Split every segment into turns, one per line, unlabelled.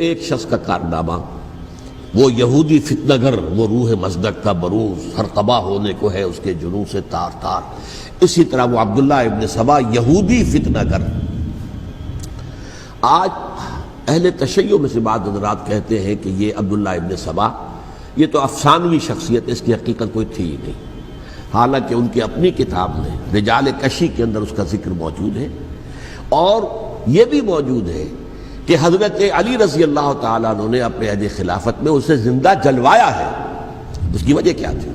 ایک شخص کا کارنامہ، وہ یہودی فتنہ گر، وہ روح مصدق کا بروز، ہر قبا ہونے کو ہے اس کے جنوں سے تار تار. اسی طرح وہ عبداللہ ابن سبا یہودی فتنہ گر. آج اہل تشیع میں سے بعض حضرات کہتے ہیں کہ یہ عبداللہ ابن سبا یہ تو افسانوی شخصیت ہے، اس کی حقیقت کوئی تھی ہی نہیں، حالانکہ ان کی اپنی کتاب میں رجال کشی کے اندر اس کا ذکر موجود ہے. اور یہ بھی موجود ہے کہ حضرت علی رضی اللہ تعالیٰ عنہ نے اپنے عہد خلافت میں اسے زندہ جلوایا ہے. اس کی وجہ کیا تھی؟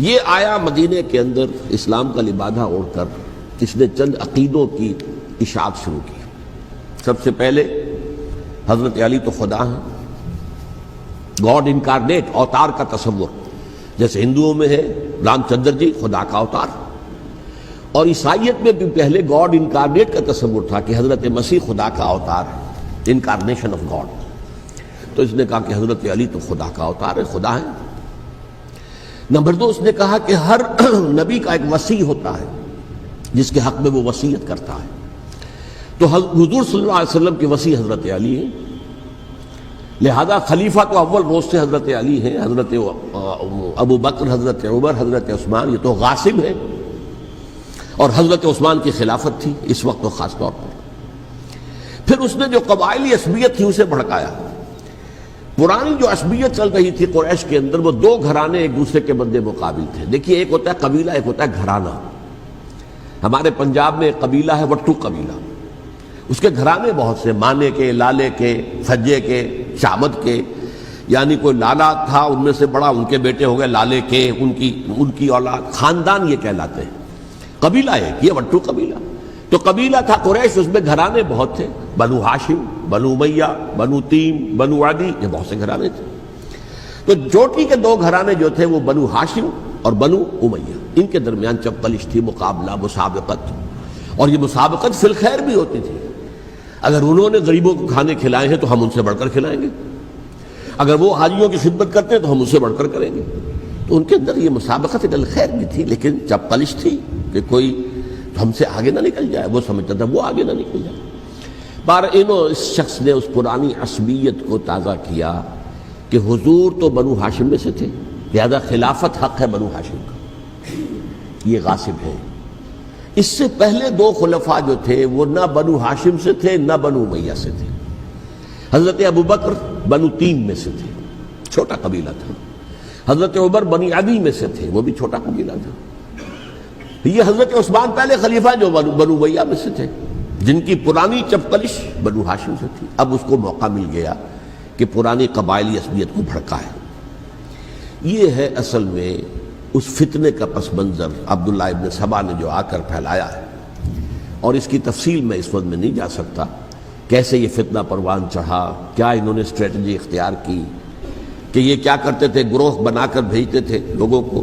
یہ آیا مدینے کے اندر اسلام کا لبادہ اوڑھ کر، اس نے چند عقیدوں کی اشاعت شروع کی. سب سے پہلے حضرت علی تو خدا ہیں، گاڈ انکارنیٹ، اوتار کا تصور، جیسے ہندوؤں میں ہے رام چندر جی خدا کا اوتار، اور عیسائیت میں بھی پہلے گاڈ انکارنیٹ کا تصور تھا کہ حضرت مسیح خدا کا اوتار ہے، انکارنیشن آف گاڈ. تو اس نے کہا کہ حضرت علی تو خدا کا اوتار ہے، خدا ہے. نمبر دو، اس نے کہا کہ ہر نبی کا ایک وصی ہوتا ہے جس کے حق میں وہ وصیت کرتا ہے. تو حضور صلی اللہ علیہ وسلم کے وصی حضرت علی ہیں، لہذا خلیفہ تو اول روز سے حضرت علی ہیں. حضرت ابو بکر، حضرت عمر، حضرت عثمان یہ تو غاصب ہیں، اور حضرت عثمان کی خلافت تھی اس وقت تو خاص طور پر. پھر اس نے جو قبائلی عصبیت تھی اسے بھڑکایا. پرانی جو عصبیت چل رہی تھی قریش کے اندر، وہ دو گھرانے ایک دوسرے کے مد مقابل تھے. دیکھیے، ایک ہوتا ہے قبیلہ، ایک ہوتا ہے گھرانہ. ہمارے پنجاب میں ایک قبیلہ ہے وٹو قبیلہ، اس کے گھرانے بہت سے، مانے کے، لالے کے، سجے کے، شامد کے، یعنی کوئی لالا تھا ان میں سے بڑا، ان کے بیٹے ہو گئے لالے کے، ان کی اولاد، خاندان یہ کہلاتے ہیں. قبیلہ ایک، یہ وٹو قبیلہ. تو قبیلہ تھا قریش، اس میں گھرانے بہت تھے، بنو ہاشم، بنو امیہ، بنو تیم، بنو عدی، یہ بہت سے گھرانے تھے. تو چوٹی کے دو گھرانے جو تھے وہ بنو ہاشم اور بنو امیہ، ان کے درمیان چپقلش تھی، مقابلہ، مسابقت. اور یہ مسابقت فی الخیر بھی ہوتی تھی. اگر انہوں نے غریبوں کو کھانے کھلائے ہیں تو ہم ان سے بڑھ کر کھلائیں گے، اگر وہ حاجیوں کی خدمت کرتے ہیں تو ہم ان سے بڑھ کر کریں گے. تو ان کے اندر یہ مسابقت الخیر بھی تھی، لیکن چپقلش تھی کہ کوئی ہم سے آگے نہ نکل جائے. وہ سمجھتا تھا وہ آگے نہ نکل جائے. اس شخص نے اس پرانی عصبیت کو تازہ کیا کہ حضور تو بنو ہاشم میں سے تھے، لہذا خلافت حق ہے بنو ہاشم کا، یہ غاصب ہے. اس سے پہلے دو خلفاء جو تھے وہ نہ بنو ہاشم سے تھے نہ بنو امیہ سے تھے. حضرت ابو بکر بنو تیم میں سے تھے، چھوٹا قبیلہ تھا. حضرت عمر بنی عدی میں سے تھے، وہ بھی چھوٹا قبیلہ تھا. یہ حضرت عثمان پہلے خلیفہ جو بنو امیہ میں سے تھے، جن کی پرانی چپقلش بنو ہاشم سے تھی. اب اس کو موقع مل گیا کہ پرانی قبائلی عصبیت کو بھڑکائے. یہ ہے اصل میں اس فتنے کا پس منظر عبداللہ ابن سبا نے جو آ کر پھیلایا ہے. اور اس کی تفصیل میں اس وقت میں نہیں جا سکتا، کیسے یہ فتنہ پروان چڑھا، کیا انہوں نے اسٹریٹجی اختیار کی. کہ یہ کیا کرتے تھے، گروہ بنا کر بھیجتے تھے لوگوں کو.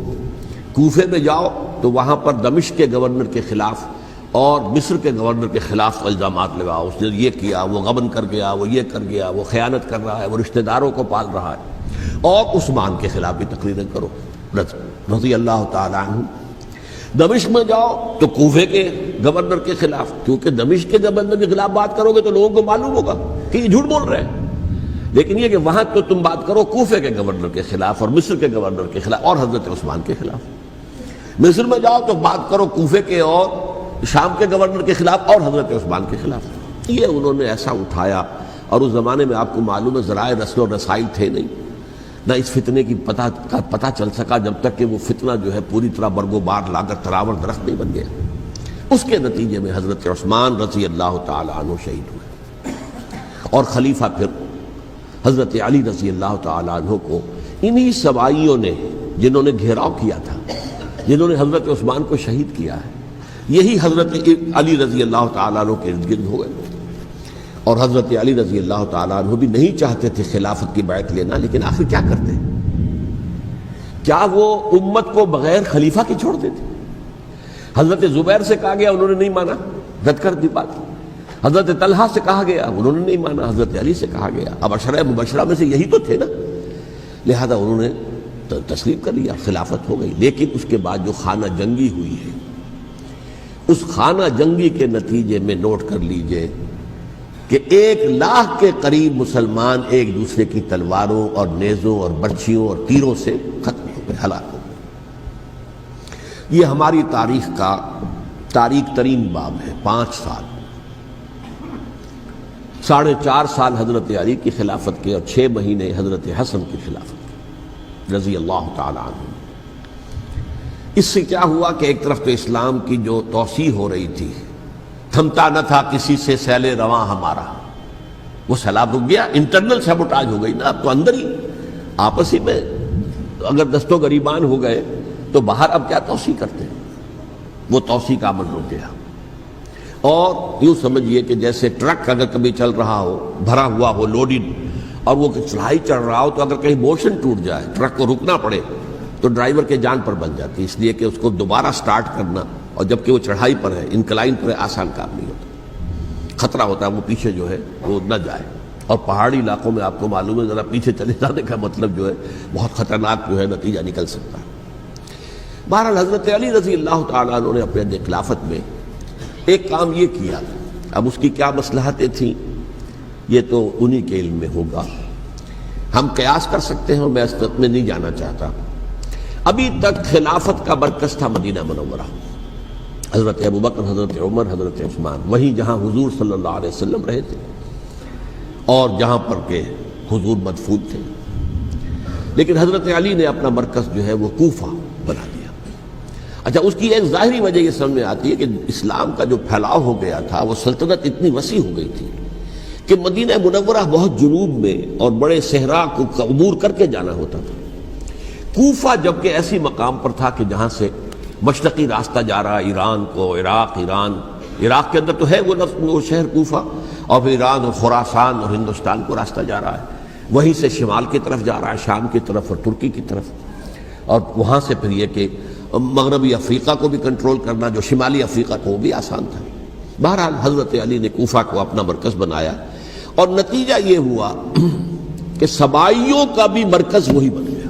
کوفے میں جاؤ تو وہاں پر دمشق کے گورنر کے خلاف اور مصر کے گورنر کے خلاف الزامات لگاؤ، اس نے یہ کیا، وہ غبن کر گیا، وہ یہ کر گیا، وہ خیانت کر رہا ہے، وہ رشتہ داروں کو پال رہا ہے. اور عثمان کے خلاف بھی تقریریں کرو رضی اللہ تعالیٰ عنہ. دمشق میں جاؤ تو کوفے کے گورنر کے خلاف، کیونکہ دمشق کے گورنر کے خلاف بات کرو گے تو لوگوں کو معلوم ہوگا کہ یہ جھوٹ بول رہے ہیں. لیکن یہ کہ وہاں تو تم بات کرو کوفے کے گورنر کے خلاف اور مصر کے گورنر کے خلاف اور حضرت عثمان کے خلاف. مصر میں جاؤ تو بات کرو کوفے کے اور شام کے گورنر کے خلاف اور حضرت عثمان کے خلاف. یہ انہوں نے ایسا اٹھایا. اور اس زمانے میں آپ کو معلوم ہے ذرائع رسل و رسائل تھے نہیں، نہ اس فتنے کی پتہ چل سکا جب تک کہ وہ فتنہ جو ہے پوری طرح برگ و بار لا کر تراور درخت نہیں بن گیا. اس کے نتیجے میں حضرت عثمان رضی اللہ تعالی عنہ شہید ہوئے، اور خلیفہ پھر حضرت علی رضی اللہ تعالی عنہ کو انہی سوائیوں نے، جنہوں نے گھیراؤ کیا تھا، جنہوں نے حضرت عثمان کو شہید کیا ہے، یہی حضرت علی رضی اللہ تعالیٰ عنہ کے ارد گرد ہو گئے. اور حضرت علی رضی اللہ تعالیٰ عنہ بھی نہیں چاہتے تھے خلافت کی بیعت لینا، لیکن آخر کیا کرتے؟ کیا وہ امت کو بغیر خلیفہ کے چھوڑ دیتے؟ حضرت زبیر سے کہا گیا، انہوں نے نہیں مانا، رد کر دی بات. حضرت طلحہ سے کہا گیا، انہوں نے نہیں مانا. حضرت علی سے کہا گیا، اب عشرہ مبشرہ میں سے یہی تو تھے نا، لہذا انہوں نے تسلیم کر لیا، خلافت ہو گئی. لیکن اس کے بعد جو خانہ جنگی ہوئی ہے، اس خانہ جنگی کے نتیجے میں نوٹ کر لیجئے کہ 1,00,000 کے قریب مسلمان ایک دوسرے کی تلواروں اور نیزوں اور برچھیوں اور تیروں سے ختم ہو گئے، ہلاک ہو گئے۔ یہ ہماری تاریخ کا تاریخ ترین باب ہے۔ 5 سال، 4.5 سال حضرت علی کی خلافت کے اور 6 مہینے حضرت حسن کی خلافت کے رضی اللہ تعالی عنہ۔ اس سے کیا ہوا کہ ایک طرف تو اسلام کی جو توسیع ہو رہی تھی، تھمتا نہ تھا کسی سے سیل رواں ہمارا، وہ سیلاب رک گیا، انٹرنل سیبوٹاج ہو گئی نا، اب تو اندر ہی آپس ہی میں اگر دست و گریبان ہو گئے تو باہر اب کیا توسیع کرتے ہیں، وہ توسیع کا عمل رک گیا۔ اور یوں سمجھیے کہ جیسے ٹرک اگر کبھی چل رہا ہو، بھرا ہوا ہو، لوڈڈ، اور وہ چڑھائی چڑھ رہا ہو تو اگر کہیں موشن ٹوٹ جائے، ٹرک کو رکنا پڑے تو ڈرائیور کے جان پر بن جاتی، اس لیے کہ اس کو دوبارہ سٹارٹ کرنا، اور جبکہ وہ چڑھائی پر ہے، انکلائن پر ہے، آسان کام نہیں ہوتا، خطرہ ہوتا ہے وہ پیچھے جو ہے وہ نہ جائے۔ اور پہاڑی علاقوں میں آپ کو معلوم ہے ذرا پیچھے چلے جانے کا مطلب جو ہے بہت خطرناک جو ہے نتیجہ نکل سکتا ہے۔ بہرحال حضرت علی رضی اللہ تعالیٰ عنہ نے اپنے خلافت میں ایک کام یہ کیا، اب اس کی کیا مصلحتیں تھیں یہ تو انہی کے علم میں ہوگا، ہم قیاس کر سکتے ہیں، میں اس میں نہیں جانا چاہتا۔ ابھی تک خلافت کا مرکز تھا مدینہ منورہ، حضرت ابوبکر، حضرت عمر، حضرت عثمان، وہیں جہاں حضور صلی اللہ علیہ وسلم رہے تھے اور جہاں پر کہ حضور مدفون تھے۔ لیکن حضرت علی نے اپنا مرکز جو ہے وہ کوفہ بنا دیا۔ اچھا، اس کی ایک ظاہری وجہ یہ سمجھ میں آتی ہے کہ اسلام کا جو پھیلاؤ ہو گیا تھا، وہ سلطنت اتنی وسیع ہو گئی تھی کہ مدینہ منورہ بہت جنوب میں اور بڑے صحرا کو عبور کر کے جانا ہوتا تھا۔ کوفہ جبکہ ایسی مقام پر تھا کہ جہاں سے مشرقی راستہ جا رہا ہے ایران کو، عراق کے اندر تو ہے وہ شہر کوفہ، اور پھر ایران اور خراسان اور ہندوستان کو راستہ جا رہا ہے، وہیں سے شمال کی طرف جا رہا ہے، شام کی طرف اور ترکی کی طرف، اور وہاں سے پھر یہ کہ مغربی افریقہ کو بھی کنٹرول کرنا، جو شمالی افریقہ کو، وہ بھی آسان تھا۔ بہرحال حضرت علی نے کوفہ کو اپنا مرکز بنایا، اور نتیجہ یہ ہوا کہ سبائیوں کا بھی مرکز وہی بن گیا،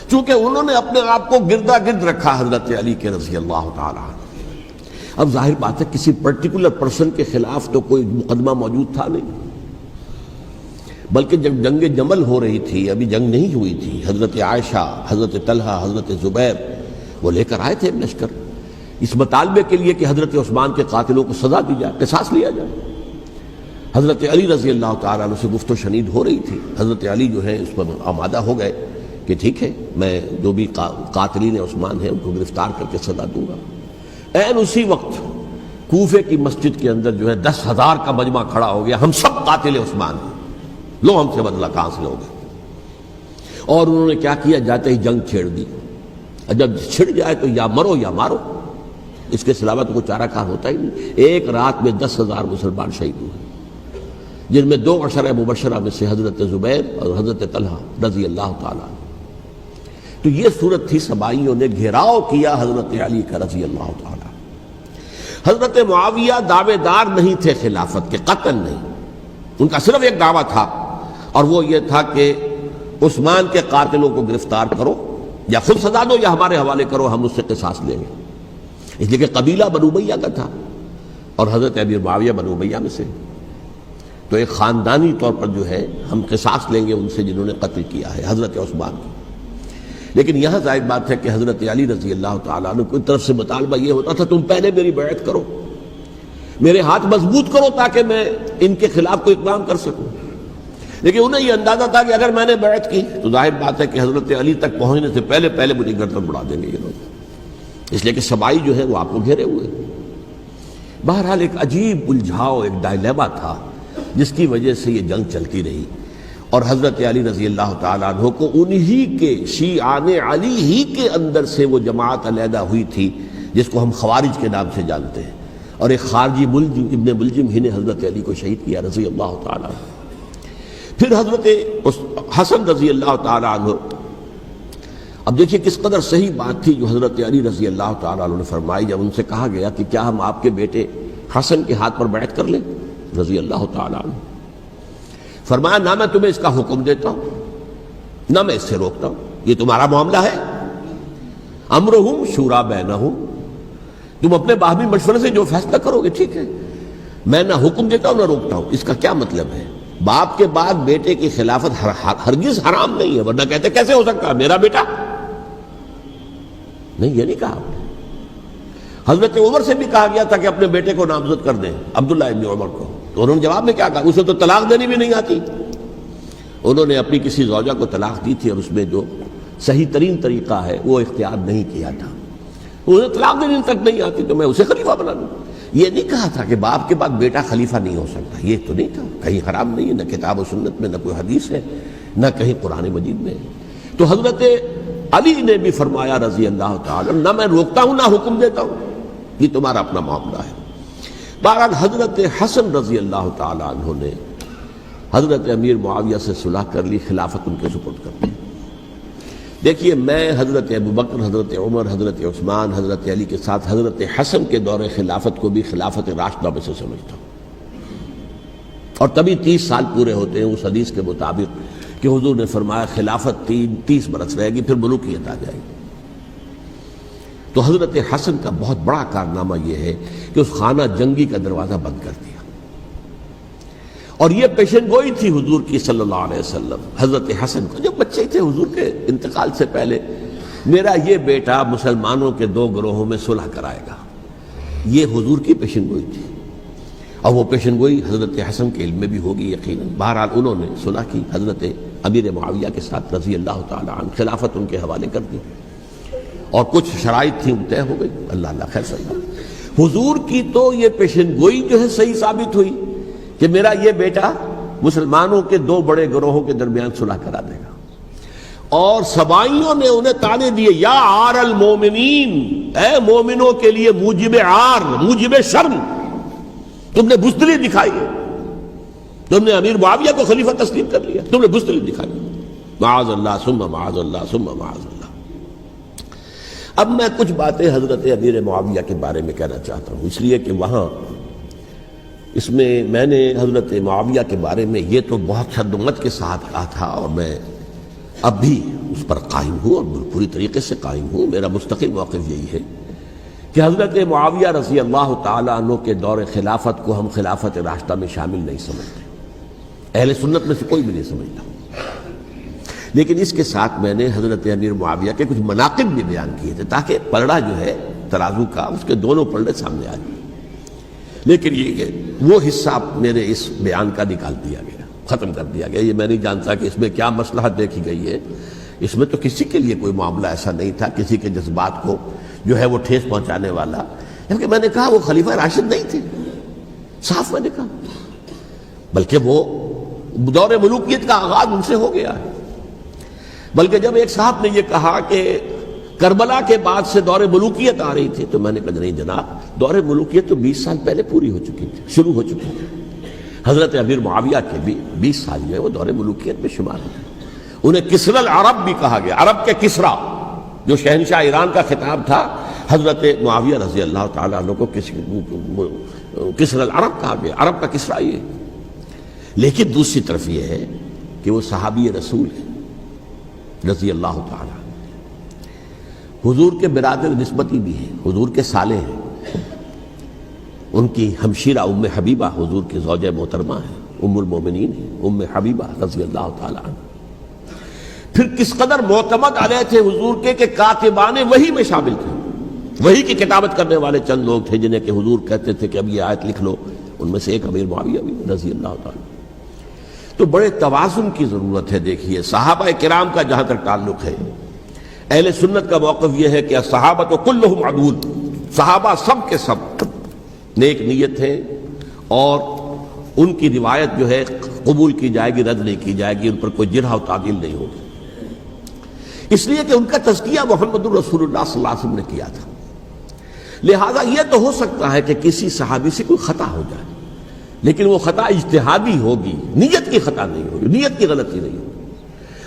چونکہ انہوں نے اپنے آپ کو گردا گرد رکھا حضرت علی کے رضی اللہ تعالیٰ عنہ۔ اب ظاہر بات ہے کسی پرٹیکولر پرسن کے خلاف تو کوئی مقدمہ موجود تھا نہیں، بلکہ جب جنگ جمل ہو رہی تھی، ابھی جنگ نہیں ہوئی تھی، حضرت عائشہ، حضرت طلحہ، حضرت زبیر وہ لے کر آئے تھے لشکر اس مطالبے کے لیے کہ حضرت عثمان کے قاتلوں کو سزا دی جائے، قصاص لیا جائے۔ حضرت علی رضی اللہ تعالیٰ عنہ سے گفت و شنید ہو رہی تھی، حضرت علی جو ہے اس پر آمادہ ہو گئے کہ ٹھیک ہے، میں جو بھی قاتلین عثمان ہیں ان کو گرفتار کر کے سزا دوں گا۔ عین اسی وقت کوفے کی مسجد کے اندر جو ہے 10,000 کا مجمع کھڑا ہو گیا، ہم سب قاتل عثمان ہیں، لو ہم سے بدلہ کہاں سے لوگے؟ اور انہوں نے کیا کیا، جاتے ہی جنگ چھیڑ دی، جب چھڑ جائے تو یا مرو یا مارو، اس کے علاوہ تو کوئی چارہ کار ہوتا ہی نہیں۔ ایک رات میں 10,000 مسلمان شہید ہوئے، جن میں 2 عشرہ مبشرہ میں سے حضرت زبیر اور حضرت طلحہ رضی اللہ تعالیٰ۔ تو یہ صورت تھی، سبائیوں نے گھیراؤ کیا حضرت علی کا رضی اللہ تعالیٰ۔ حضرت معاویہ دعوے دار نہیں تھے خلافت کے، قطعاً نہیں، ان کا صرف ایک دعویٰ تھا، اور وہ یہ تھا کہ عثمان کے قاتلوں کو گرفتار کرو، یا خود سزا دو یا ہمارے حوالے کرو، ہم اس سے قصاص لیں گے۔ اس لیے کہ قبیلہ بنو امیہ کا تھا، اور حضرت امیر معاویہ بنو امیہ میں سے، تو ایک خاندانی طور پر جو ہے ہم قصاص لیں گے ان سے جنہوں نے قتل کیا ہے حضرت عثمان کو۔ لیکن یہاں ظاہر بات ہے کہ حضرت علی رضی اللہ تعالیٰ عنہ کی طرف سے مطالبہ یہ ہوتا تھا، تم پہلے میری بیعت کرو، میرے ہاتھ مضبوط کرو تاکہ میں ان کے خلاف کوئی اقدام کر سکوں۔ لیکن انہیں یہ اندازہ تھا کہ اگر میں نے بیعت کی تو ظاہر بات ہے کہ حضرت علی تک پہنچنے سے پہلے مجھے گردن اڑا دیں گے یہ لوگ، اس لیے کہ سبائی جو ہے وہ آپ کو گھیرے ہوئے۔ بہرحال ایک عجیب الجھاؤ، ایک ڈائلیما تھا جس کی وجہ سے یہ جنگ چلتی رہی، اور حضرت علی رضی اللہ تعالیٰ عنہ کو انہی کے شیعان علی ہی کے اندر سے وہ جماعت علیحدہ ہوئی تھی جس کو ہم خوارج کے نام سے جانتے ہیں، اور ایک خارجی ملجم ابن ملجم ہی نے حضرت علی کو شہید کیا رضی اللہ تعالیٰ عنہ۔ پھر حضرت حسن رضی اللہ تعالیٰ عنہ، اب دیکھیے کس قدر صحیح بات تھی جو حضرت علی رضی اللہ تعالیٰ عنہ نے فرمائی جب ان سے کہا گیا کہ کیا ہم آپ کے بیٹے حسن کے ہاتھ پر بیعت کر لیں رضی اللہ تعالیٰ عنہ۔ فرمایا نہ میں تمہیں اس کا حکم دیتا ہوں نہ میں اس سے روکتا ہوں، یہ تمہارا معاملہ ہے، امرہم شورا بینہم، تم اپنے باہمی مشورے سے جو فیصلہ کرو گے ٹھیک ہے، میں نہ حکم دیتا ہوں نہ روکتا ہوں. اس کا کیا مطلب ہے؟ باپ کے بعد بیٹے کی خلافت ہرگز حرام نہیں ہے، ورنہ کہتے کیسے ہو سکتا ہے میرا بیٹا؟ نہیں، یہ نہیں کہا آپ نے. حضرت عمر سے بھی کہا گیا تھا کہ اپنے بیٹے کو نامزد کر دیں، عبداللہ ابن عمر کو، تو انہوں نے جواب میں کیا کہا؟ اسے تو طلاق دینی بھی نہیں آتی. انہوں نے اپنی کسی زوجہ کو طلاق دی تھی اور اس میں جو صحیح ترین طریقہ ہے وہ اختیار نہیں کیا تھا. انہیں طلاق دینے تک نہیں آتی تو میں اسے خلیفہ بنا دوں. یہ نہیں کہا تھا کہ باپ کے بعد بیٹا خلیفہ نہیں ہو سکتا، یہ تو نہیں تھا. کہیں حرام نہیں ہے، نہ کتاب و سنت میں، نہ کوئی حدیث ہے، نہ کہیں قرآن مجید میں. تو حضرت علی نے بھی فرمایا رضی اللہ تعالی، نہ میں روکتا ہوں نہ حکم دیتا ہوں، یہ تمہارا اپنا معاملہ ہے. بہرحال حضرت حسن رضی اللہ تعالی عنہ نے حضرت امیر معاویہ سے صلح کر لی، خلافت ان کے سپرد کر دی. دیکھیے، میں حضرت ابوبکر، حضرت عمر، حضرت عثمان، حضرت علی کے ساتھ حضرت حسن کے دور خلافت کو بھی خلافت راشدہ میں سے سمجھتا ہوں. اور تبھی 30 سال پورے ہوتے ہیں اس حدیث کے مطابق کہ حضور نے فرمایا خلافت 30 برس رہے گی، پھر ملوکیت آ جائے گی. تو حضرت حسن کا بہت بڑا کارنامہ یہ ہے کہ اس خانہ جنگی کا دروازہ بند کر دیا. اور یہ پیشن گوئی تھی حضور کی صلی اللہ علیہ وسلم حضرت حسن کو، جب بچے تھے حضور کے انتقال سے پہلے، میرا یہ بیٹا مسلمانوں کے 2 گروہوں میں صلح کرائے گا. یہ حضور کی پیشن گوئی تھی، اور وہ پیشن گوئی حضرت حسن کے علم میں بھی ہوگی یقیناً. بہرحال انہوں نے صلح کی حضرت امیر معاویہ کے ساتھ رضی اللہ تعالی عنہ، خلافت ان کے حوالے کر دی، اور کچھ شرائط تھیں طے ہو گئی. اللہ خیر صلی اللہ. حضور کی تو یہ پیشن گوئی جو ہے صحیح ثابت ہوئی کہ میرا یہ بیٹا مسلمانوں کے 2 بڑے گروہوں کے درمیان صلح کرا دے گا. اور سبائیوں نے انہیں تانے دیے، یا عار المومنین، اے مومنوں کے لیے موجب عار، موجب شرم، تم نے بزدلی دکھائی ہے، تم نے امیر معاویہ کو خلیفہ تسلیم کر لیا، تم نے بزدلی دکھائی. معاذ اللہ ثم معاذ اللہ ثم معاذ اللہ. اب میں کچھ باتیں حضرت امیر معاویہ کے بارے میں کہنا چاہتا ہوں، اس لیے کہ وہاں اس میں نے حضرت معاویہ کے بارے میں یہ تو بہت شدت کے ساتھ کہا تھا، اور میں اب بھی اس پر قائم ہوں اور پوری طریقے سے قائم ہوں. میرا مستقل موقف یہی ہے کہ حضرت معاویہ رضی اللہ تعالیٰ عنہ کے دور خلافت کو ہم خلافت راشدہ میں شامل نہیں سمجھتے، اہل سنت میں سے کوئی بھی نہیں سمجھتا. لیکن اس کے ساتھ میں نے حضرت امیر معاویہ کے کچھ مناقب بھی بیان کیے تھے، تاکہ پلڑا جو ہے ترازو کا، اس کے دونوں پلڑے سامنے آ جائیں. لیکن یہ وہ حصہ میرے اس بیان کا نکال دیا گیا، ختم کر دیا گیا. یہ میں نہیں جانتا کہ اس میں کیا مصلحت دیکھی گئی ہے. اس میں تو کسی کے لیے کوئی معاملہ ایسا نہیں تھا کسی کے جذبات کو جو ہے وہ ٹھیس پہنچانے والا. کیونکہ میں نے کہا وہ خلیفہ راشد نہیں تھے، صاف میں نے کہا، بلکہ وہ دور ملوکیت کا آغاز ان سے ہو گیا ہے. بلکہ جب ایک صاحب نے یہ کہا کہ کربلا کے بعد سے دور ملوکیت آ رہی تھی، تو میں نے کہا نہیں جناب، دور ملوکیت تو 20 سال پہلے پوری ہو چکی تھی، شروع ہو چکی تھی. حضرت امیر معاویہ کے بھی 20 سال جو ہے وہ دور ملوکیت میں شمار ہوتے. انہیں کسری العرب بھی کہا گیا، عرب کے کسریٰ، جو شہنشاہ ایران کا خطاب تھا، حضرت معاویہ رضی اللہ تعالیٰ عنہ کو کسری العرب کہا گیا، عرب کا کسریٰ یہ. لیکن دوسری طرف یہ ہے کہ وہ صحابی رسول ہیں رضی اللہ تعالیٰ، حضور کے برادر نسبتی بھی ہیں، حضور کے سالے ہیں. ان کی ہمشیرہ ام حبیبہ حضور کی زوجہ محترمہ ہیں، ام المومنین ہیں، ام حبیبہ رضی اللہ تعالیٰ عنہ. پھر کس قدر معتمد علیہ تھے حضور کے کہ کاتبان وحی میں شامل تھے. وحی کی کتابت کرنے والے چند لوگ تھے جنہیں کہ حضور کہتے تھے کہ اب یہ آیت لکھ لو. ان میں سے ایک امیر معاویہ بھی رضی اللہ تعالیٰ. تو بڑے توازن کی ضرورت ہے. دیکھیے صحابہ کرام کا جہاں تک تعلق ہے، اہل سنت کا موقف یہ ہے کہ صحابہ تو کلہم عدول، صحابہ سب کے سب نیک نیت ہیں، اور ان کی روایت جو ہے قبول کی جائے گی، رد نہیں کی جائے گی، ان پر کوئی جرح و تعدیل نہیں ہوگی. اس لیے کہ ان کا تزکیہ محمد الرسول اللہ صلی اللہ علیہ وسلم نے کیا تھا. لہذا یہ تو ہو سکتا ہے کہ کسی صحابی سے کوئی خطا ہو جائے، لیکن وہ خطا اجتہادی ہوگی، نیت کی خطا نہیں ہوگی، نیت کی غلطی نہیں ہوگی.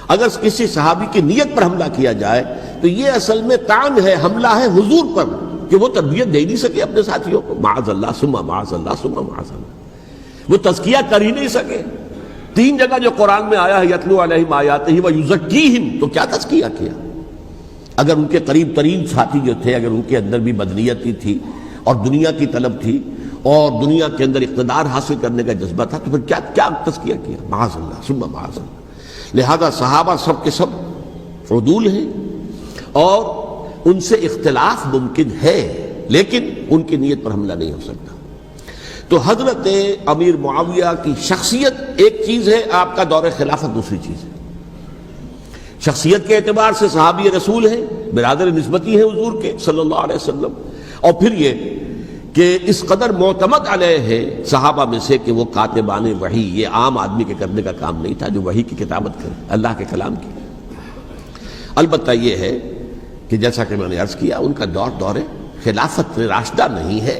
اگر کسی صحابی کی نیت پر حملہ کیا جائے تو یہ اصل میں طعن ہے، حملہ ہے حضور پر کہ وہ تربیت دے نہیں سکے اپنے ساتھیوں کو. معاذ اللہ ثم معاذ اللہ ثم معاذ اللہ، وہ تزکیہ کر ہی نہیں سکے. 3 جگہ جو قرآن میں آیا ہے یتلو علیہم آیاتہ ویزکیہم، تو کیا تزکیہ کیا؟ اگر ان کے قریب ترین ساتھی جو تھے، اگر ان کے اندر بھی بدنیتی تھی اور دنیا کی طلب تھی، اور دنیا کے اندر اقتدار حاصل کرنے کا جذبہ تھا، تو پھر کیا تزکیہ کیا؟ معاذ اللہ ثم معاذ اللہ۔ لہذا صحابہ سب کے سب عدول ہیں اور ان سے اختلاف ممکن ہے، لیکن ان کی نیت پر حملہ نہیں ہو سکتا۔ تو حضرت امیر معاویہ کی شخصیت ایک چیز ہے، آپ کا دور خلافت دوسری چیز ہے۔ شخصیت کے اعتبار سے صحابی رسول ہیں، برادر نسبتی ہیں حضور کے صلی اللہ علیہ وسلم، اور پھر یہ کہ اس قدر معتمد علیہ ہے صحابہ میں سے کہ وہ کاتبان وحی، یہ عام آدمی کے کرنے کا کام نہیں تھا جو وحی کی کتابت کرے، اللہ کے کلام کی۔ البتہ یہ ہے کہ جیسا کہ میں نے عرض کیا، ان کا دور خلافت راشدہ نہیں ہے،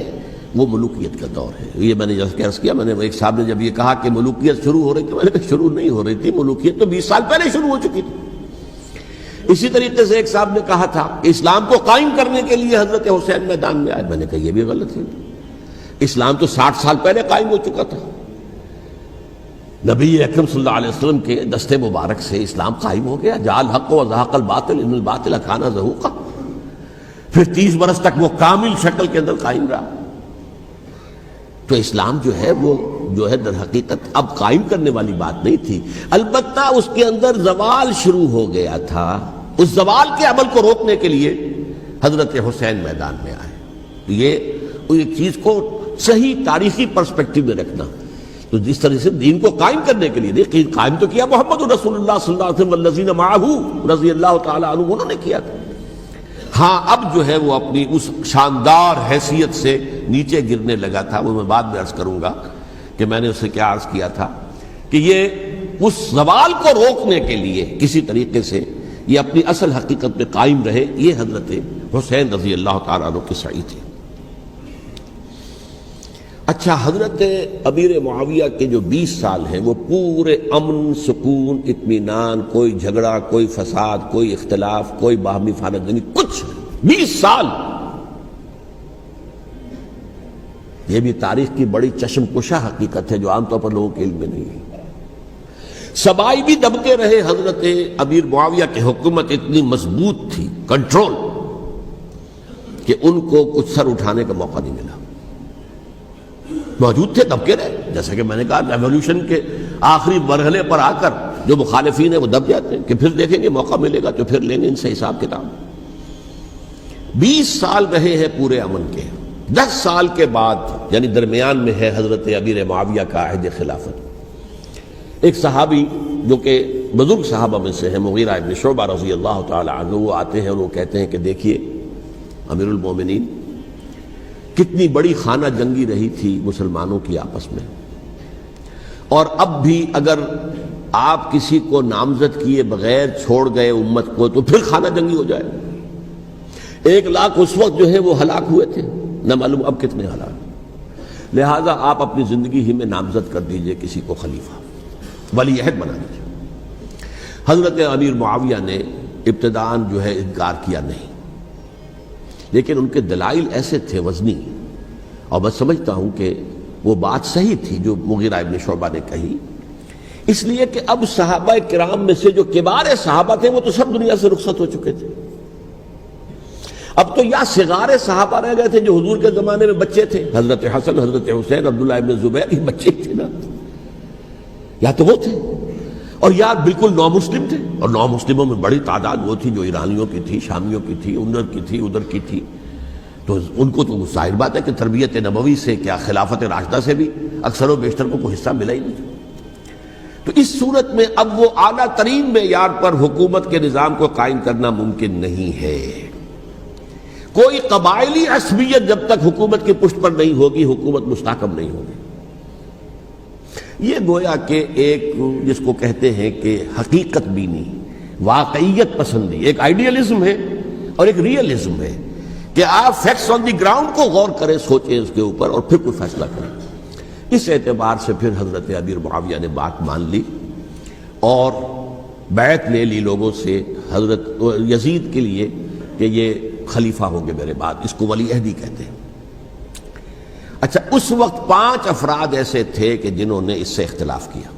وہ ملوکیت کا دور ہے۔ یہ میں نے جیسا عرض کیا، میں نے ایک صاحب نے جب یہ کہا کہ ملوکیت شروع ہو رہی تھی، میں نے کہا شروع نہیں ہو رہی تھی، ملوکیت تو 20 سال پہلے شروع ہو چکی تھی۔ اسی طریقے سے ایک صاحب نے کہا تھا کہ اسلام کو قائم کرنے کے لیے حضرت حسین میدان میں آئے، میں نے کہا یہ بھی غلط ہے، اسلام تو 60 سال پہلے قائم ہو چکا تھا، نبی اکرم صلی اللہ علیہ وسلم کے دست مبارک سے اسلام قائم ہو گیا، جاء الحق وزهق الباطل ان الباطل کان زهوقا، پھر 30 برس تک وہ کامل شکل کے اندر قائم رہا۔ تو اسلام جو ہے در حقیقت اب قائم کرنے والی بات نہیں تھی، البتہ اس کے اندر زوال شروع ہو گیا تھا، اس زوال کے عمل کو روکنے کے لیے حضرت حسین میدان میں آئے۔ یہ ایک چیز کو صحیح تاریخی پرسپیکٹو میں رکھنا، تو جس طرح سے دین کو قائم کرنے کے لیے دیکھیے، قائم تو کیا محمد رسول اللہ صلی اللہ علیہ وسلم والذین معہ رضی اللہ تعالی عنہ، انہوں نے کیا تھا۔ ہاں اب جو ہے وہ اپنی اس شاندار حیثیت سے نیچے گرنے لگا تھا، وہ میں بعد میں عرض کروں گا کہ میں نے اسے کیا عرض کیا تھا کہ یہ اس زوال کو روکنے کے لیے کسی طریقے سے یہ اپنی اصل حقیقت میں قائم رہے، یہ حضرت حسین رضی اللہ تعالیٰ عنہ کی سعی تھی۔ اچھا، حضرت امیر معاویہ کے جو 20 سال ہیں وہ پورے امن، سکون، اطمینان، کوئی جھگڑا، کوئی فساد، کوئی اختلاف، کوئی باہمی خانہ جنگی، کچھ 20 سال۔ یہ بھی تاریخ کی بڑی چشم کشا حقیقت ہے جو عام طور پر لوگوں کے علم میں نہیں ہے۔ سبائی بھی دبتے رہے، حضرت امیر معاویہ کی حکومت اتنی مضبوط تھی، کنٹرول، کہ ان کو کچھ سر اٹھانے کا موقع نہیں ملا۔ موجود تھے، دبکے رہے، جیسا کہ میں نے کہا ریولوشن کے آخری مرحلے پر آ کر جو مخالفین ہیں وہ دب جاتے ہیں کہ پھر دیکھیں گے موقع ملے گا تو پھر لیں گے ان سے حساب کتاب۔ 20 سال رہے ہیں پورے امن کے۔ 10 سال کے بعد یعنی درمیان میں ہے حضرت امیر معاویہ کا عہد خلافت۔ ایک صحابی جو کہ بزرگ صحابہ میں سے ہیں، مغیرہ ابن شعبہ رضی اللہ تعالی عنہ، وہ آتے ہیں اور وہ کہتے ہیں کہ دیکھیے امیر المومنین، کتنی بڑی خانہ جنگی رہی تھی مسلمانوں کی آپس میں، اور اب بھی اگر آپ کسی کو نامزد کیے بغیر چھوڑ گئے امت کو تو پھر خانہ جنگی ہو جائے۔ 1 لاکھ اس وقت جو ہے وہ ہلاک ہوئے تھے، نہ معلوم اب کتنے ہلاک۔ لہٰذا آپ اپنی زندگی ہی میں نامزد کر دیجئے کسی کو خلیفہ، ولی عہد بنا دیجئے۔ حضرت امیر معاویہ نے ابتداءً جو ہے انکار کیا نہیں، لیکن ان کے دلائل ایسے تھے وزنی، اور میں سمجھتا ہوں کہ وہ بات صحیح تھی جو مغیرہ ابن شعبہ نے کہی، اس لیے کہ اب صحابہ کرام میں سے جو کبار صحابہ تھے وہ تو سب دنیا سے رخصت ہو چکے تھے۔ اب تو یا صغار صحابہ رہ گئے تھے جو حضور کے زمانے میں بچے تھے، حضرت حسن، حضرت حسین، عبداللہ ابن زبیر، یہ بچے تھے نا، یا تو وہ تھے، اور یا بالکل نو مسلم تھے، اور نو مسلموں میں بڑی تعداد وہ تھی جو ایرانیوں کی تھی، شامیوں کی تھی، ادھر کی تھی، تو ان کو تو ظاہر بات ہے کہ تربیت نبوی سے کیا خلافت راشدہ سے بھی اکثر و بیشتر کو کوئی حصہ ملا ہی نہیں۔ تو اس صورت میں اب وہ اعلیٰ ترین معیار پر حکومت کے نظام کو قائم کرنا ممکن نہیں ہے۔ کوئی قبائلی عصبیت جب تک حکومت کی پشت پر نہیں ہوگی، حکومت مستحکم نہیں ہوگی۔ یہ گویا کہ ایک جس کو کہتے ہیں کہ حقیقت بینی، واقعیت پسندی، ایک آئیڈیلزم ہے اور ایک ریئلزم ہے کہ آپ فیکٹس آن دی گراؤنڈ کو غور کریں، سوچیں اس کے اوپر اور پھر کوئی فیصلہ کریں۔ اس اعتبار سے پھر حضرت امیر معاویہ نے بات مان لی اور بیعت لے لی لوگوں سے حضرت یزید کے لیے کہ یہ خلیفہ ہوں گے میرے بعد، اس کو ولی عہدی کہتے ہیں۔ اچھا، اس وقت 5 افراد ایسے تھے کہ جنہوں نے اس سے اختلاف کیا،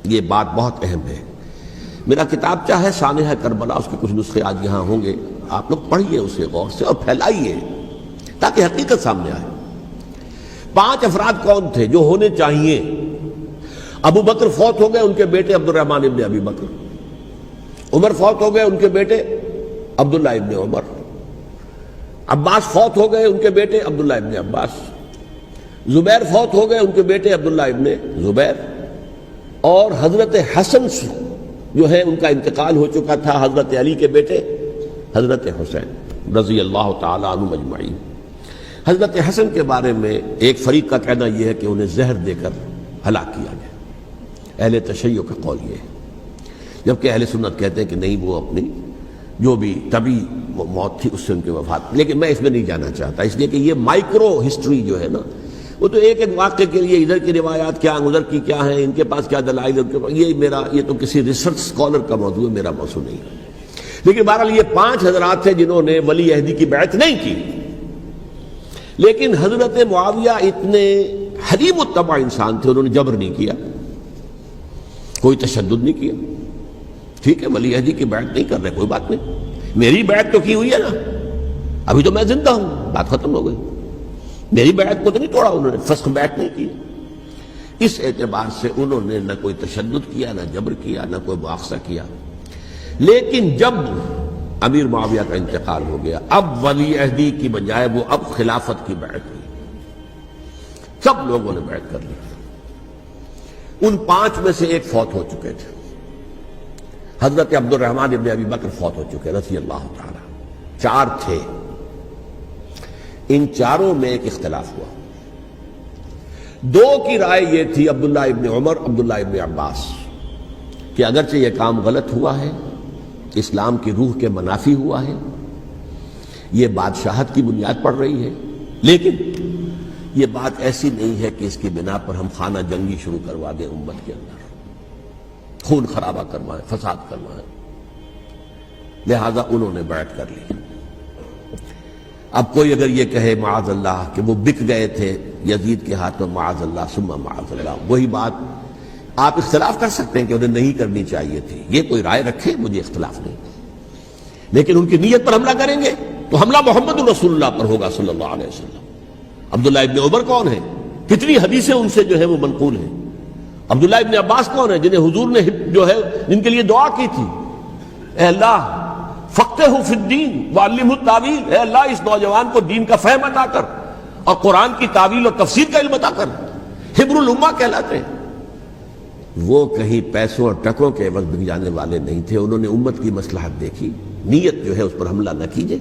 یہ بات بہت اہم ہے۔ میرا کتابچہ ہے سانحہ کربلا، اس کے کچھ نسخے آج یہاں ہوں گے، آپ لوگ پڑھیے اسے غور سے اور پھیلائیے تاکہ حقیقت سامنے آئے۔ 5 افراد کون تھے جو ہونے چاہیے؟ ابو بکر فوت ہو گئے، ان کے بیٹے عبد الرحمن ابن ابی بکر. عمر فوت ہو گئے، ان کے بیٹے عبداللہ ابن عمر. عباس فوت ہو گئے، ان کے بیٹے عبداللہ ابن عباس. زبیر فوت ہو گئے، ان کے بیٹے عبداللہ ابن زبیر. اور حضرت حسن جو ہے ان کا انتقال ہو چکا تھا، حضرت علی کے بیٹے حضرت حسین رضی اللہ تعالی عنہم اجمعین. حضرت حسن کے بارے میں ایک فریق کا کہنا یہ ہے کہ انہیں زہر دے کر ہلاک کیا گیا. اہل تشیع کا قول یہ ہے، جبکہ اہل سنت کہتے ہیں کہ نہیں، وہ اپنی جو بھی طبی موت تھی اس سے ان کی وفات. لیکن میں اس میں نہیں جانا چاہتا، اس لیے کہ یہ مائکرو ہسٹری جو ہے نا، وہ تو ایک ایک واقعے کے لیے ادھر کی روایات کیا، ادھر کی کیا ہیں، ان کے پاس کیا دلائل، ان کے پاس یہ تو کسی ریسرچ اسکالر کا موضوع ہے، میرا موضوع نہیں ہے. لیکن بہرحال یہ 5 حضرات تھے جنہوں نے ولی عہدی کی بیعت نہیں کی. لیکن حضرت معاویہ اتنے حلیم الطبع انسان تھے، انہوں نے جبر نہیں کیا، کوئی تشدد نہیں کیا. ٹھیک ہے، ولی عہدی کی بیعت نہیں کر رہے، کوئی بات نہیں، میری بیعت تو کی ہوئی ہے نا، ابھی تو میں زندہ ہوں، بات ختم ہو گئی. میری بیعت کو تو نہیں توڑا انہوں نے، فسخ بیعت نہیں کی. اس اعتبار سے انہوں نے نہ کوئی تشدد کیا، نہ جبر کیا، نہ کوئی مواخذہ کیا. لیکن جب امیر معاویہ کا انتقال ہو گیا، اب ولی عہدی کی بجائے وہ اب خلافت کی بیعت ہوئی. سب لوگوں نے بیعت کر لی. ان 5 میں سے ایک فوت ہو چکے تھے. حضرت عبد الرحمن ابن ابی بکر فوت ہو چکے رضی اللہ تعالی. 4 تھے، ان 4 میں ایک اختلاف ہوا. 2 کی رائے یہ تھی، عبداللہ ابن عمر، عبداللہ ابن عباس، کہ اگرچہ یہ کام غلط ہوا ہے، اسلام کی روح کے منافی ہوا ہے، یہ بادشاہت کی بنیاد پڑ رہی ہے، لیکن یہ بات ایسی نہیں ہے کہ اس کی بنا پر ہم خانہ جنگی شروع کروا دیں، امت کے اندر خون خرابہ کروائیں، فساد کروائیں. لہذا انہوں نے بیعت کر لی. اب کوئی اگر یہ کہے معاذ اللہ کہ وہ بک گئے تھے یزید کے ہاتھ میں، معاذ اللہ ثم معاذ اللہ، وہی بات آپ اختلاف کر سکتے ہیں کہ انہیں نہیں کرنی چاہیے تھی، یہ کوئی رائے رکھے، مجھے اختلاف نہیں. لیکن ان کی نیت پر حملہ کریں گے تو حملہ محمد رسول اللہ پر ہوگا صلی اللہ علیہ وسلم. عبداللہ ابن عمر کون ہیں؟ کتنی حدیثیں ان سے جو ہے وہ منقول ہیں. عبداللہ ابن عباس کون ہیں؟ جنہیں حضور نے جو ہے جن کے لیے دعا کی تھی، اے اللہ فقہہ فی الدین وعلمہ التاویل، اے اللہ اس نوجوان کو دین کا فہم عطا کر اور قرآن کی تعویل اور تفسیر کا علم عطا کر. حبر الامہ کہلاتے ہیں. وہ کہیں پیسوں اور ٹکوں کے عوض بک جانے والے نہیں تھے. انہوں نے امت کی مصلحت دیکھی، نیت جو ہے اس پر حملہ نہ کیجیے.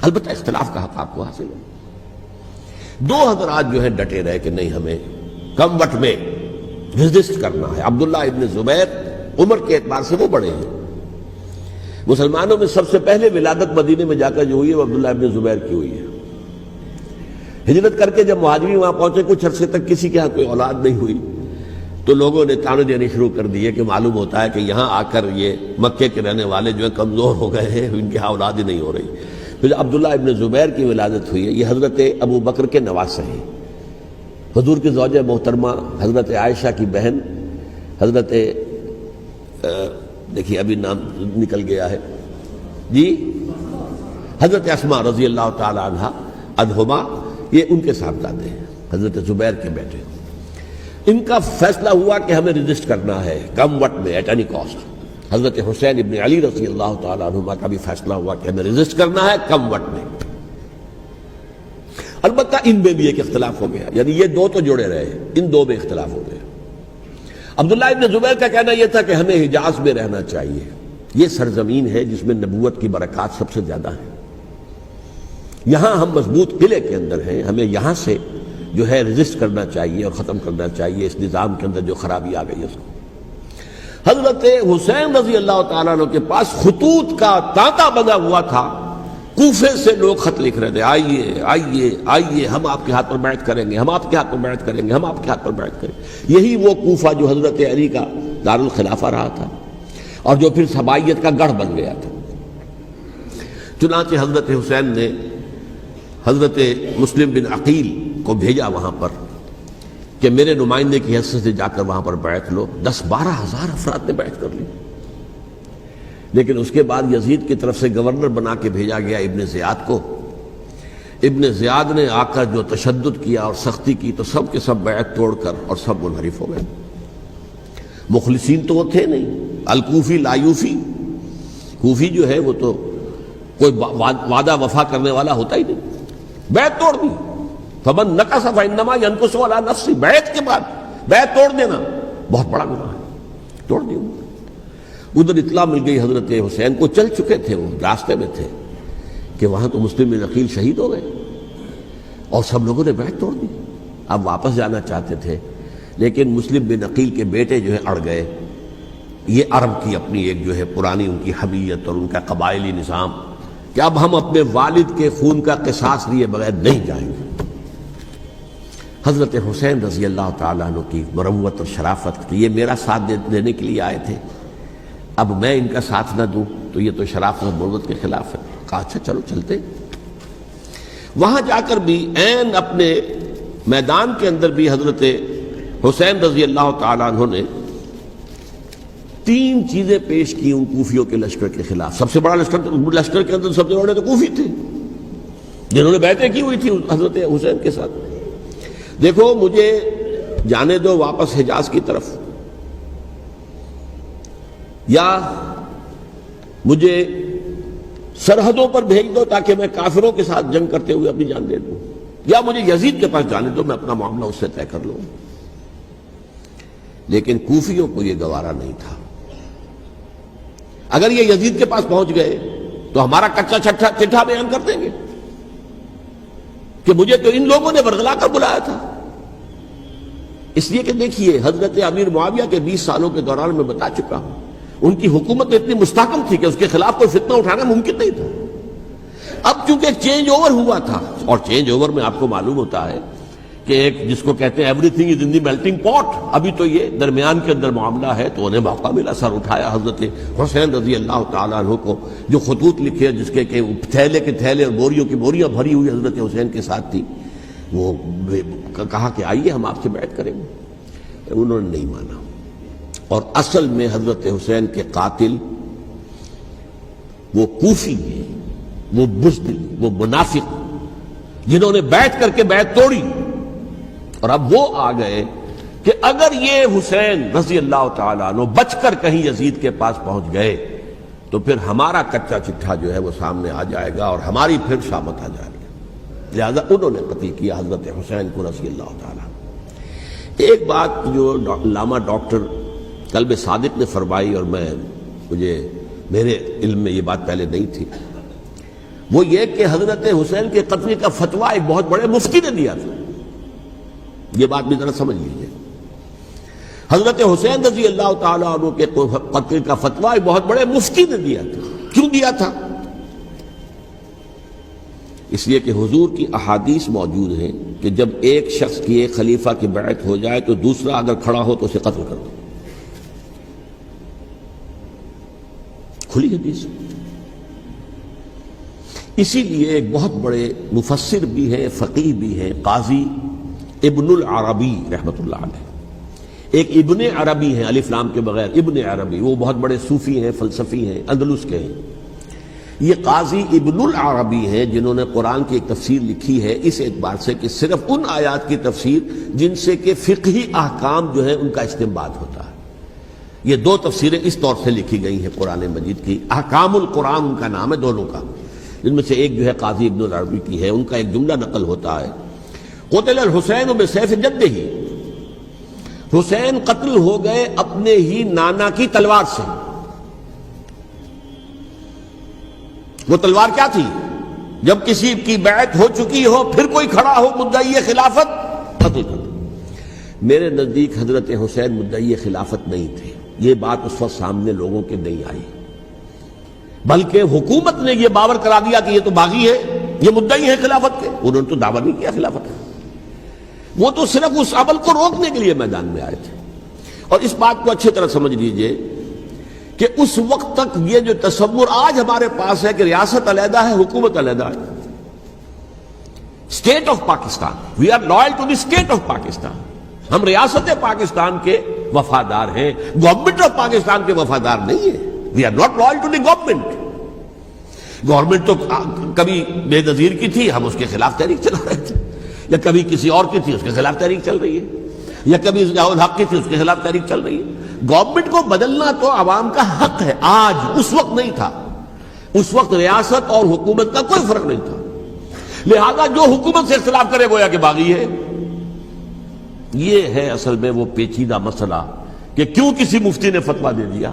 البتہ اختلاف کا حق آپ کو حاصل ہے. 2 حضرات جو ہے ڈٹے رہے کہ نہیں، ہمیں کم وقت میں ریزسٹ کرنا ہے. عبداللہ ابن زبیر عمر کے اعتبار سے وہ بڑے ہیں. مسلمانوں میں سب سے پہلے ولادت مدینے میں جا کر جو ہوئی ہے وہ عبداللہ ابن زبیر کی ہوئی ہے. ہجرت کر کے جب مہاجرین وہاں پہنچے، کچھ عرصے تک کسی کے ہاں کوئی اولاد نہیں ہوئی، تو لوگوں نے تانے دینے شروع کر دیے کہ معلوم ہوتا ہے کہ یہاں آ کر یہ مکے کے رہنے والے جو ہیں کمزور ہو گئے ہیں، ان کی اولاد ہی نہیں ہو رہی. پھر عبداللہ ابن زبیر کی ولادت ہوئی ہے. یہ حضرت ابو بکر کے نواسے ہیں. حضور کی زوجہ محترمہ حضرت عائشہ کی بہن حضرت دیکھیے ابھی نام نکل گیا ہے جی، حضرت اسماء رضی اللہ تعالی عنہا عنہما، یہ ان کے صاحبزادے ہیں، حضرت زبیر کے بیٹے. ان کا فیصلہ ہوا کہ ہمیں ریزسٹ کرنا ہے کم وقت میں، ایٹ اینی کاسٹ. حضرت حسین ابن علی رضی اللہ تعالی عنہما کا بھی فیصلہ ہوا کہ ہمیں ریزسٹ کرنا ہے کم وقت میں. البتہ ان میں بھی ایک اختلاف ہو گیا، یعنی یہ 2 تو جڑے رہے، ان 2 میں اختلاف ہو گیا. عبداللہ ابن زبیر کا کہنا یہ تھا کہ ہمیں حجاز میں رہنا چاہیے، یہ سرزمین ہے جس میں نبوت کی برکات سب سے زیادہ ہیں، یہاں ہم مضبوط قلعے کے اندر ہیں، ہمیں یہاں سے جو ہے ریزسٹ کرنا چاہیے اور ختم کرنا چاہیے اس نظام کے اندر جو خرابی آ گئی ہے اس کو. حضرت حسین رضی اللہ تعالیٰ عنہ کے پاس خطوط کا تانتا بنا ہوا تھا، کوفے سے لوگ خط لکھ رہے تھے، آئیے آئیے آئیے، ہم آپ کے ہاتھ پر بیعت کریں گے، ہم آپ کے ہاتھ پر بیعت کریں گے، ہم آپ کے ہاتھ پر بیعت کریں گے. یہی وہ کوفہ جو حضرت علی کا دارالخلافہ رہا تھا اور جو پھر سبائیت کا گڑھ بن گیا تھا. چنانچہ حضرت حسین نے حضرت مسلم بن عقیل کو بھیجا وہاں پر کہ میرے نمائندے کی حیثیت سے جا کر وہاں پر بیعت لو. 10-12 ہزار افراد نے بیعت کر لی. لیکن اس کے بعد یزید کی طرف سے گورنر بنا کے بھیجا گیا ابن زیاد کو. ابن زیاد نے آ کر جو تشدد کیا اور سختی کی تو سب کے سب بیعت توڑ کر اور سب منحرف ہو گئے. مخلصین تو وہ تھے نہیں. الکوفی لایوفی، کوفی جو ہے وہ تو کوئی وعدہ وفا کرنے والا ہوتا ہی نہیں. بیعت توڑ دی. فمن نقص فانما ينقص على نفسه. بیعت کے بعد بیعت توڑ دینا بہت بڑا گناہ ہے. توڑ دی. ادھر اطلاع مل گئی حضرت حسین کو، چل چکے تھے، وہ راستے میں تھے کہ وہاں تو مسلم بن عقیل شہید ہو گئے اور سب لوگوں نے بیعت توڑ دی. اب واپس جانا چاہتے تھے لیکن مسلم بن عقیل کے بیٹے جو ہیں اڑ گئے. یہ عرب کی اپنی ایک جو ہے پرانی ان کی حمیت اور ان کا قبائلی نظام کہ اب ہم اپنے والد کے خون کا قصاص لیے بغیر نہیں جائیں گے. حضرت حسین رضی اللہ تعالیٰ عنہ کی مروت اور شرافت کہ یہ میرا ساتھ دینے کے لیے آئے تھے، اب میں ان کا ساتھ نہ دوں تو یہ تو شرافت اور مروت کے خلاف ہے. کہا اچھا چلو چلتے. وہاں جا کر بھی عین اپنے میدان کے اندر بھی حضرت حسین رضی اللہ تعالیٰ عنہ نے 3 چیزیں پیش کی ان کوفیوں کے لشکر کے خلاف. سب سے بڑا لشکر کے اندر سب سے بڑے تو کوفی تھے جنہوں نے بیعتیں کی ہوئی تھی حضرت حسین کے ساتھ. دیکھو مجھے جانے دو واپس حجاز کی طرف، یا مجھے سرحدوں پر بھیج دو تاکہ میں کافروں کے ساتھ جنگ کرتے ہوئے اپنی جان دے دوں، یا مجھے یزید کے پاس جانے دو، میں اپنا معاملہ اس سے طے کر لوں. لیکن کوفیوں کو یہ گوارا نہیں تھا. اگر یہ یزید کے پاس پہنچ گئے تو ہمارا کچا چٹھا بیان کر دیں گے کہ مجھے تو ان لوگوں نے برگلا کر بلایا تھا. اس لیے کہ دیکھیے حضرت امیر معاویہ کے 20 سالوں کے دوران میں بتا چکا ہوں ان کی حکومت اتنی مستحکم تھی کہ اس کے خلاف کوئی فتنہ اٹھانا ممکن نہیں تھا. اب چونکہ ایک چینج اوور ہوا تھا، اور چینج اوور میں آپ کو معلوم ہوتا ہے کہ ایک جس کو کہتے ہیں every thing is in the melting پاٹ، ابھی تو یہ درمیان کے اندر معاملہ ہے، تو انہیں موقع ملا. سر اٹھایا حضرت حسین رضی اللہ تعالیٰ عنہ کو، جو خطوط لکھے جس کے کہ تھیلے کے تھیلے اور بوریوں کی بوریاں بھری ہوئی حضرت حسین کے ساتھ تھی، وہ کہا کہ آئیے ہم آپ سے بیعت کریں گے. انہوں نے نہیں مانا. اور اصل میں حضرت حسین کے قاتل وہ کوفی ہیں، وہ بزدل، وہ منافق جنہوں نے بیعت کر کے بیعت توڑی. اور اب وہ آ گئے کہ اگر یہ حسین رضی اللہ تعالیٰ عنہ بچ کر کہیں یزید کے پاس پہنچ گئے تو پھر ہمارا کچا چٹھا جو ہے وہ سامنے آ جائے گا اور ہماری پھر شامت آ جائے گی. لہذا انہوں نے قتل کیا حضرت حسین کو رضی اللہ تعالیٰ. ایک بات جو علامہ ڈاکٹر قلب صادق نے فرمائی، اور میرے علم میں یہ بات پہلے نہیں تھی، وہ یہ کہ حضرت حسین کے قتل کا فتویٰ ایک بہت بڑے مفتی نے دیا تھا. یہ بات بھی ذرا سمجھ لیجیے. حضرت حسین رضی اللہ تعالیٰ عنہ کے قتل کا فتویٰ ایک بہت بڑے مفتی نے دیا تھا. کیوں دیا تھا؟ اس لیے کہ حضور کی احادیث موجود ہیں کہ جب ایک شخص کی ایک خلیفہ کی بیعت ہو جائے تو دوسرا اگر کھڑا ہو تو اسے قتل کر دو. کھلی حدیث. اسی لیے ایک بہت بڑے مفسر بھی ہیں، فقیہ بھی ہیں، قاضی ابن العربی رحمۃ اللہ علیہ. ایک ابن عربی ہیں الف لام کے بغیر، ابن عربی، وہ بہت بڑے صوفی ہیں، فلسفی ہیں، اندلس کے ہیں. یہ قاضی ابن العربی ہیں جنہوں نے قرآن کی ایک تفسیر لکھی ہے اس اعتبار سے کہ صرف ان آیات کی تفسیر جن سے کہ فقہی احکام جو ہے ان کا استنباط ہوتا ہے. یہ 2 تفسیریں اس طور سے لکھی گئی ہیں قرآن مجید کی. احکام القرآن ان کا نام ہے دونوں کا. جن میں سے ایک جو ہے قاضی ابن العربی کی ہے. ان کا ایک جملہ نقل ہوتا ہے، قتل الحسین بسیف جدہ، حسین قتل ہو گئے اپنے ہی نانا کی تلوار سے. وہ تلوار کیا تھی؟ جب کسی کی بیعت ہو چکی ہو پھر کوئی کھڑا ہو مدعی خلافت، قتل کر دو. میرے نزدیک حضرت حسین مدعی خلافت نہیں تھے. یہ بات اس وقت سامنے لوگوں کے نہیں آئی، بلکہ حکومت نے یہ باور کرا دیا کہ یہ تو باغی ہے، یہ مدعی ہے خلافت کے. انہوں نے تو دعویٰ نہیں کیا خلافت کا، وہ تو صرف اس عمل کو روکنے کے لیے میدان میں آئے تھے. اور اس بات کو اچھی طرح سمجھ لیجئے کہ اس وقت تک یہ جو تصور آج ہمارے پاس ہے کہ ریاست علیحدہ ہے، حکومت علیحدہ ہے، state of Pakistan, we are loyal to the state of Pakistan, ہم ریاست پاکستان کے وفادار ہیں، گورنمنٹ آف پاکستان کے وفادار نہیں ہے. We are not loyal to the government. Government تو کبھی بے نظیر کی تھی، ہم اس کے خلاف تحریک چلا رہے تھے، یا کبھی کسی اور کی تھی اس کے خلاف تحریک چل رہی ہے، یا کبھی ضیاء الحق کی تھی اس کے خلاف تحریک چل رہی ہے۔ گورنمنٹ کو بدلنا تو عوام کا حق ہے، آج اس وقت نہیں تھا، اس وقت ریاست اور حکومت کا کوئی فرق نہیں تھا، لہذا جو حکومت سے اختلاف کرے گویا کہ باغی ہے۔ یہ ہے اصل میں وہ پیچیدہ مسئلہ کہ کیوں کسی مفتی نے فتویٰ دے دیا،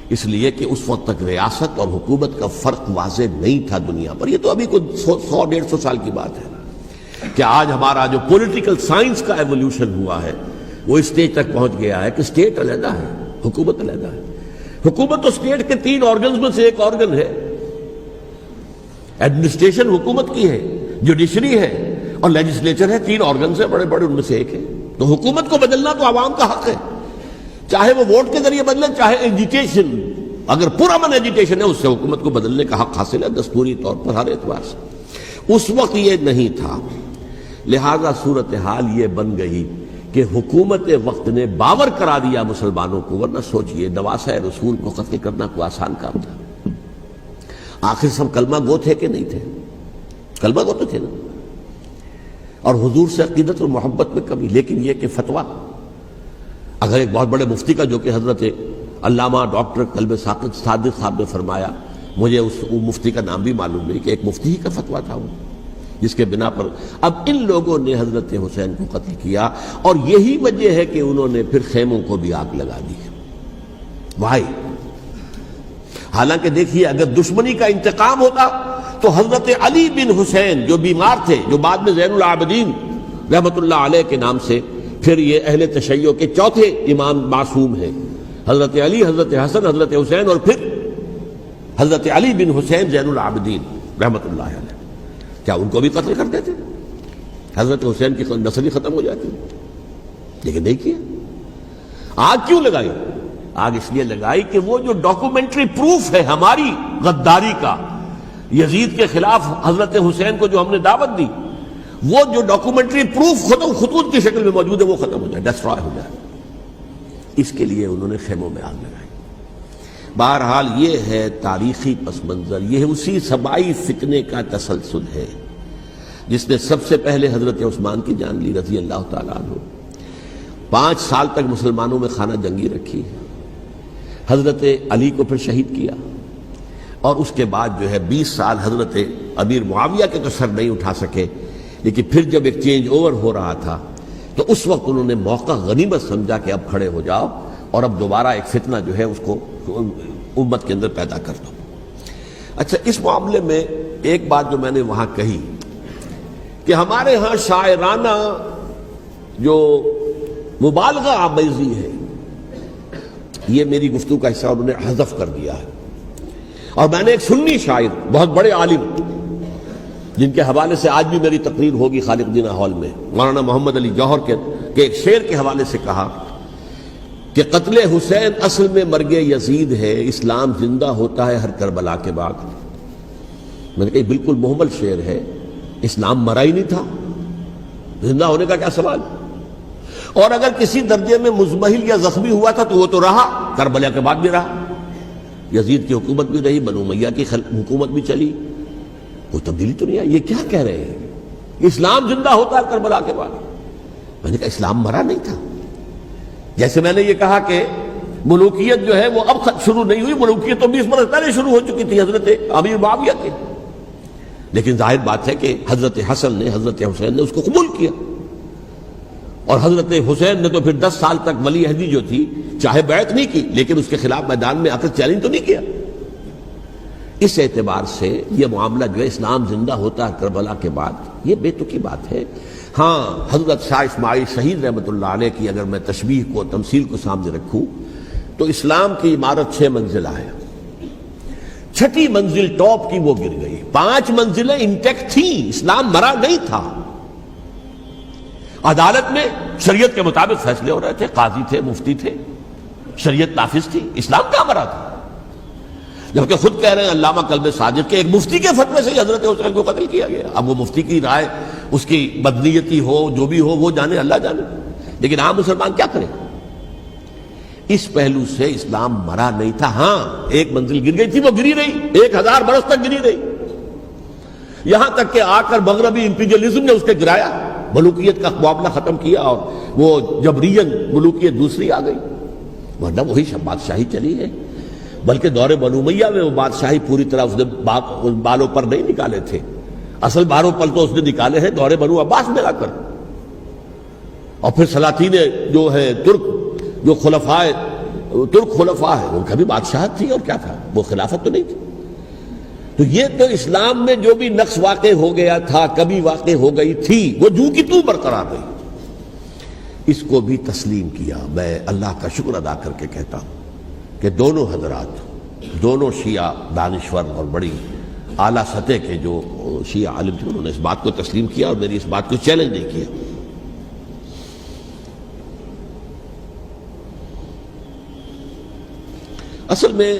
اس لیے کہ اس وقت تک ریاست اور حکومت کا فرق واضح نہیں تھا دنیا پر۔ یہ تو ابھی کوئی 100-150 سال کی بات ہے کہ آج ہمارا جو پولیٹیکل سائنس کا ایولیوشن ہوا ہے وہ اس اسٹیج تک پہنچ گیا ہے کہ اسٹیٹ علیحدہ ہے، حکومت علیحدہ ہے۔ حکومت تو اسٹیٹ کے 3 آرگنز میں سے ایک آرگن ہے، ایڈمنسٹریشن حکومت کی ہے، جوڈیشری ہے اور لیجسلیچر ہے، 3 آرگنز ہیں بڑے بڑے، ان میں سے ایک ہے۔ تو حکومت کو بدلنا تو عوام کا حق ہے، چاہے وہ ووٹ کے ذریعے بدلے، چاہے ایجیٹیشن، اگر پرامن ایجیٹیشن ہے اس سے حکومت کو بدلنے کا حق حاصل ہے دستوری طور پر ہر اعتبار سے۔ اس وقت یہ نہیں تھا، لہذا صورتحال یہ بن گئی کہ حکومت وقت نے باور کرا دیا مسلمانوں کو، ورنہ سوچئے نواسۂ رسول کو قتل کرنا کوئی آسان کام تھا؟ آخر سب کلمہ گو تھے کہ نہیں تھے؟ کلمہ گو تو تھے نا، اور حضور سے عقیدت اور محبت میں کمی، لیکن یہ کہ فتویٰ اگر ایک بہت بڑے مفتی کا، جو کہ حضرت علامہ ڈاکٹر قلب صادق صاحب نے فرمایا، مجھے اس مفتی کا نام بھی معلوم نہیں، کہ ایک مفتی ہی کا فتویٰ تھا وہ، جس کے بنا پر اب ان لوگوں نے حضرت حسین کو قتل کیا، اور یہی وجہ ہے کہ انہوں نے پھر خیموں کو بھی آگ لگا دی۔ وائی حالانکہ دیکھیے اگر دشمنی کا انتقام ہوتا تو حضرت علی بن حسین جو بیمار تھے، جو بعد میں زین العابدین رحمت اللہ علیہ کے نام سے پھر یہ اہل تشیع کے چوتھے امام معصوم ہیں، حضرت علی، حضرت حسن، حضرت حسین، اور پھر حضرت علی بن حسین زین العابدین رحمت اللہ علیہ، کیا ان کو بھی قتل کر دیتے؟ حضرت حسین کی نسل ہی ختم ہو جاتی، لیکن نہیں کیا۔ آگ کیوں لگائی؟ آگ اس لیے لگائی کہ وہ جو ڈاکومنٹری پروف ہے ہماری غداری کا یزید کے خلاف حضرت حسین کو جو ہم نے دعوت دی، وہ جو ڈاکومنٹری پروف خطوط کی شکل میں موجود ہے وہ ختم ہو جائے، ڈسٹرائے ہو جائے۔ اس کے لیے انہوں نے خیموں میں آگ لگائی۔ بہرحال یہ ہے تاریخی پس منظر، یہ اسی سبائی فتنے کا تسلسل ہے جس نے سب سے پہلے حضرت عثمان کی جان لی رضی اللہ تعالیٰ عنہ۔ 5 سال تک مسلمانوں میں خانہ جنگی رکھی، حضرت علی کو پھر شہید کیا، اور اس کے بعد جو ہے 20 سال حضرت امیر معاویہ کے تو سر نہیں اٹھا سکے، لیکن پھر جب ایک چینج اوور ہو رہا تھا تو اس وقت انہوں نے موقع غنیمت سمجھا کہ اب کھڑے ہو جاؤ اور اب دوبارہ ایک فتنہ جو ہے اس کو امت کے اندر پیدا کر دو۔ اچھا، اس معاملے میں ایک بات جو میں نے وہاں کہی کہ ہمارے ہاں شاعرانہ جو مبالغہ آمیزی ہے، یہ میری گفتگو کا حصہ انہوں نے حذف کر دیا ہے، اور میں نے ایک سنی شاعر بہت بڑے عالم جن کے حوالے سے آج بھی میری تقریر ہوگی خالق دینہ ہال میں، مولانا محمد علی جوہر کے ایک شعر کے حوالے سے کہا کہ قتل حسین اصل میں مرگ یزید ہے، اسلام زندہ ہوتا ہے ہر کربلا کے بعد۔ میں نے کہا بالکل محمل شعر ہے، اسلام مرا ہی نہیں تھا، زندہ ہونے کا کیا سوال؟ اور اگر کسی درجے میں مزمحل یا زخمی ہوا تھا تو وہ تو رہا، کربلا کے بعد بھی رہا، یزید کی حکومت بھی رہی، بنو امیہ کی حکومت بھی چلی، کوئی تبدیلی تو نہیں آئی۔ یہ کیا کہہ رہے ہیں؟ اسلام زندہ ہوتا ہے کربلا کے بعد؟ میں نے کہا اسلام مرا نہیں تھا۔ جیسے میں نے یہ کہا کہ ملوکیت جو ہے وہ اب شروع نہیں ہوئی، ملوکیت تو 20 برس پہلے شروع ہو چکی تھی حضرت امیر معاویہ کے، لیکن ظاہر بات ہے کہ حضرت حسن نے، حضرت حسین نے اس کو قبول کیا، اور حضرت حسین نے تو پھر 10 سال تک ولی عہدی جو تھی چاہے بیعت نہیں کی لیکن اس کے خلاف میدان میں آ کر چیلنج تو نہیں کیا۔ اس اعتبار سے یہ معاملہ جو ہے اسلام زندہ ہوتا ہے کربلا کے بعد، یہ بے تکی بات ہے۔ ہاں، حضرت شاہ اسماعیل شہید رحمت اللہ علیہ کی اگر میں تشبیہ کو، تمثیل کو سامنے رکھوں تو اسلام کی عمارت 6 منزلہ ہے، 6ٹھی منزل ٹاپ کی وہ گر گئی، 5 منزلیں انٹیکٹ تھیں، اسلام مرا نہیں تھا۔ عدالت میں شریعت کے مطابق فیصلے ہو رہے تھے، قاضی تھے، مفتی تھے، شریعت نافذ تھی، اسلام کہاں مرا تھا؟ جبکہ خود کہہ رہے ہیں علامہ قلب صادق کے ایک مفتی کے فتوے سے حضرت حسین کو قتل کیا گیا۔ اب وہ مفتی کی رائے، اس کی بدنیتی ہو، جو بھی ہو، وہ جانے، اللہ جانے، لیکن عام مسلمان کیا کرے؟ اس پہلو سے اسلام مرا نہیں تھا. ہاں ایک منزل گر گئی تھی، وہ گری رہی، 1000 برس تک گری رہی، یہاں تک کہ آ کر مغربی امپیریلزم نے اس کے گرایا، ملوکیت کا معاملہ ختم کیا اور وہ جبرین ملوکیت دوسری آ گئی. ورنہ وہی بادشاہی چلی ہے. بلکہ دور بنو امیہ میں وہ بادشاہی پوری طرح اس نے بالوں پر نہیں نکالے تھے، اصل باروں پل تو اس نے نکالے ہیں دور بنو عباس میں آ کر. اور پھر سلاطین جو ہے ترک، جو ترک خلفاء ہے، ان کا بھی بادشاہت تھی، اور کیا تھا، وہ خلافت تو نہیں تھی. تو یہ تو اسلام میں جو بھی نقص واقع ہو گیا تھا، کبھی واقع ہو گئی تھی، وہ جو کی تو برقرار رہی. اس کو بھی تسلیم کیا. میں اللہ کا شکر ادا کر کے کہتا ہوں کہ دونوں حضرات، دونوں شیعہ دانشور اور بڑی اعلیٰ سطح کے جو شیعہ عالم تھے، انہوں نے اس بات کو تسلیم کیا اور میری اس بات کو چیلنج نہیں کیا. اصل میں